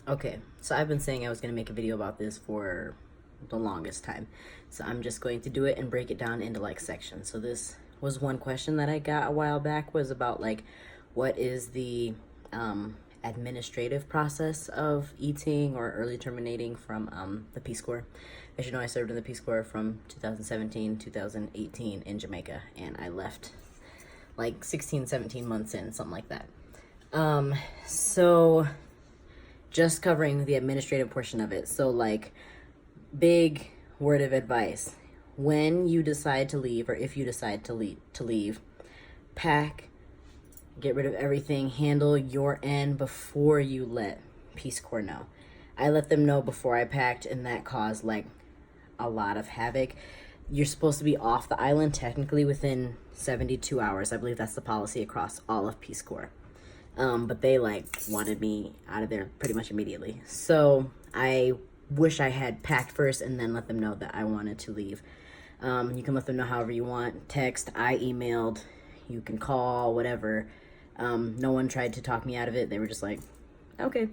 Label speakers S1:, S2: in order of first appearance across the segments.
S1: Okay, so I've been saying I was going to make a video about this for the longest time. So I'm just going to do it and break it down into like sections. So this was one question that I got a while back, was about like what is the administrative process of ETing or early terminating from the Peace Corps. As you know, I served in the Peace Corps from 2017 2018 in Jamaica, and I left like 16 17 months in, something like that. So just covering the administrative portion of it. So, like, big word of advice: when you decide to leave, or if you decide to leave, pack, get rid of everything, handle your end before you let Peace Corps know. I let them know before I packed, and that caused like a lot of havoc. You're supposed to be off the island technically within 72 hours. I believe that's the policy across all of Peace Corps. But they like wanted me out of there pretty much immediately. So I wish I had packed first and then let them know that I wanted to leave. You can let them know however you want. Text, I emailed, you can call, whatever. No one tried to talk me out of it. They were just like, okay.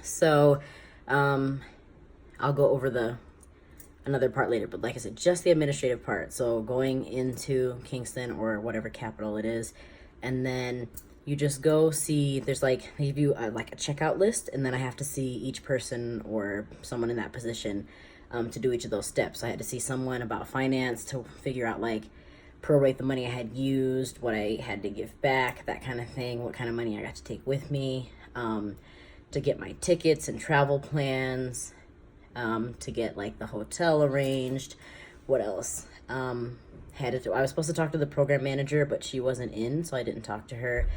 S1: So I'll go over another part later, but like I said, just the administrative part. So going into Kingston or whatever capital it is, and then you just go see, there's like, they give you like a checkout list, and then I have to see each person or someone in that position to do each of those steps. I had to see someone about finance to figure out like prorate the money I had used, what I had to give back, that kind of thing, what kind of money I got to take with me, to get my tickets and travel plans, to get like the hotel arranged. What else? I was supposed to talk to the program manager, but she wasn't in, so I didn't talk to her.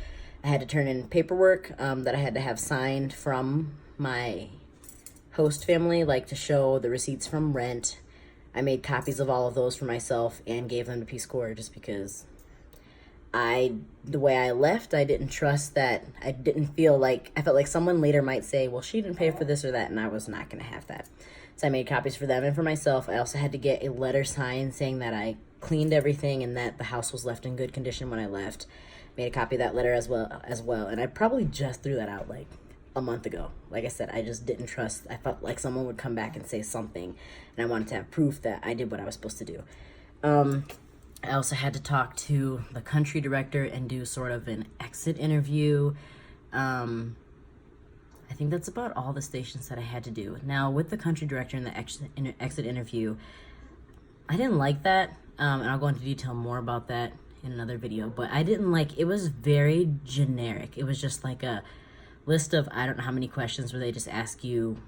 S1: I had to turn in paperwork that I had to have signed from my host family, like to show the receipts from rent. I made copies of all of those for myself and gave them to Peace Corps just because the way I left, I didn't trust that. I felt like someone later might say, well, she didn't pay for this or that, and I was not going to have that. So I made copies for them and for myself. I also had to get a letter signed saying that I cleaned everything and that the house was left in good condition when I left. Made a copy of that letter as well. And I probably just threw that out like a month ago. Like I said, I just didn't trust. I felt like someone would come back and say something, and I wanted to have proof that I did what I was supposed to do. I also had to talk to the country director and do sort of an exit interview. I think that's about all the stations that I had to do. Now, with the country director and the exit interview, I didn't like that, and I'll go into detail more about that in another video, but I didn't like, it was very generic. It was just like a list of, I don't know how many questions where they just ask you,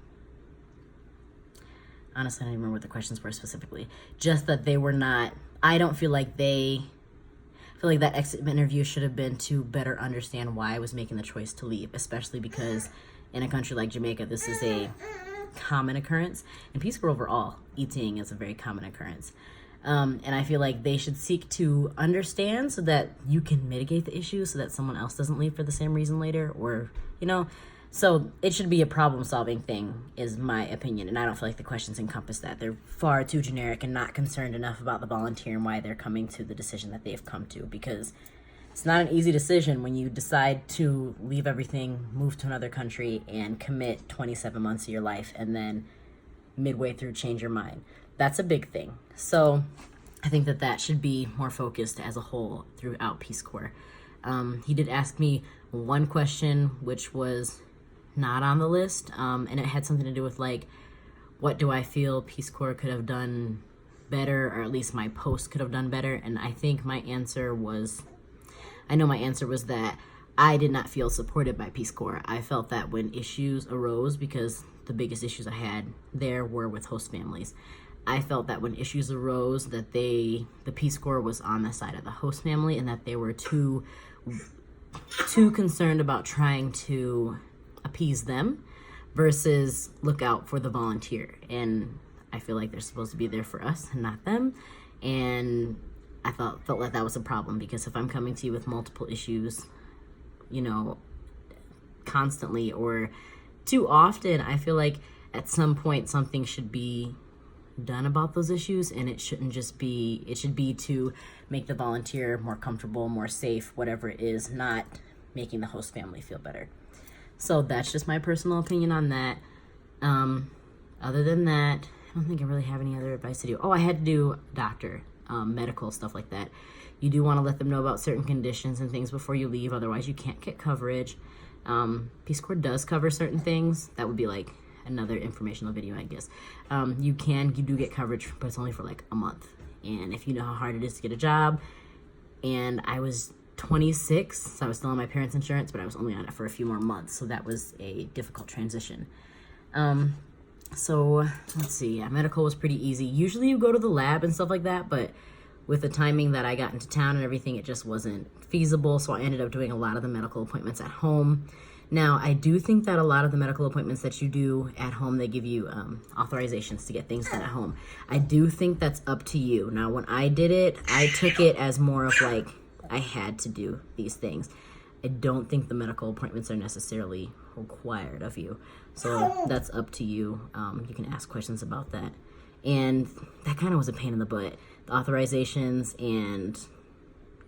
S1: honestly, I don't even remember what the questions were specifically, just that they were not, I feel like that exit interview should have been to better understand why I was making the choice to leave, especially because in a country like Jamaica, this is a common occurrence, and Peace Corps overall, ETing is a very common occurrence. And I feel like they should seek to understand so that you can mitigate the issue so that someone else doesn't leave for the same reason later, or, so it should be a problem-solving thing, is my opinion, and I don't feel like the questions encompass that. They're far too generic and not concerned enough about the volunteer and why they're coming to the decision that they've come to, because it's not an easy decision when you decide to leave everything, move to another country, and commit 27 months of your life, and then midway through change your mind. That's a big thing. So I think that should be more focused as a whole throughout Peace Corps. He did ask me one question, which was not on the list, and it had something to do with like, what do I feel Peace Corps could have done better, or at least my post could have done better. And I think my answer was that I did not feel supported by Peace Corps. I felt that when issues arose, because the biggest issues I had there were with host families, I felt that when issues arose, that the Peace Corps was on the side of the host family, and that they were too concerned about trying to appease them versus look out for the volunteer. And I feel like they're supposed to be there for us and not them. And I felt like that was a problem, because if I'm coming to you with multiple issues, constantly or too often, I feel like at some point something should be done about those issues, and it should be to make the volunteer more comfortable, more safe, whatever it is, not making the host family feel better. So that's just my personal opinion on that. Other than that, I don't think I really have any other advice to do. Oh, I had to do doctor, medical, stuff like that. You do want to let them know about certain conditions and things before you leave, otherwise you can't get coverage. Peace Corps does cover certain things. That would be like another informational video, I guess. You do get coverage, but it's only for like a month. And if you know how hard it is to get a job, and I was 26, so I was still on my parents' insurance, but I was only on it for a few more months, so that was a difficult transition. So let's see, yeah, medical was pretty easy. Usually you go to the lab and stuff like that, but with the timing that I got into town and everything, it just wasn't feasible, so I ended up doing a lot of the medical appointments at home. Now, I do think that a lot of the medical appointments that you do at home, they give you authorizations to get things done at home. I do think that's up to you. Now, when I did it, I took it as more of like, I had to do these things. I don't think the medical appointments are necessarily required of you. So that's up to you. You can ask questions about that. And that kind of was a pain in the butt. The authorizations and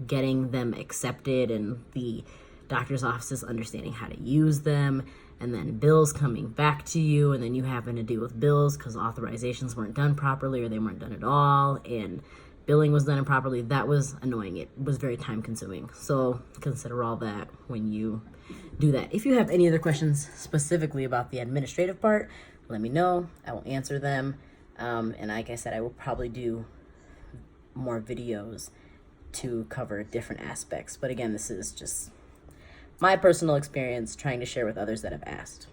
S1: getting them accepted and the doctor's offices understanding how to use them, and then bills coming back to you, and then you having to deal with bills because authorizations weren't done properly or they weren't done at all, and billing was done improperly. That was annoying. It was very time consuming. So consider all that when you do that. If you have any other questions specifically about the administrative part, let me know. I will answer them. And like I said, I will probably do more videos to cover different aspects. But again, this is just my personal experience trying to share with others that have asked.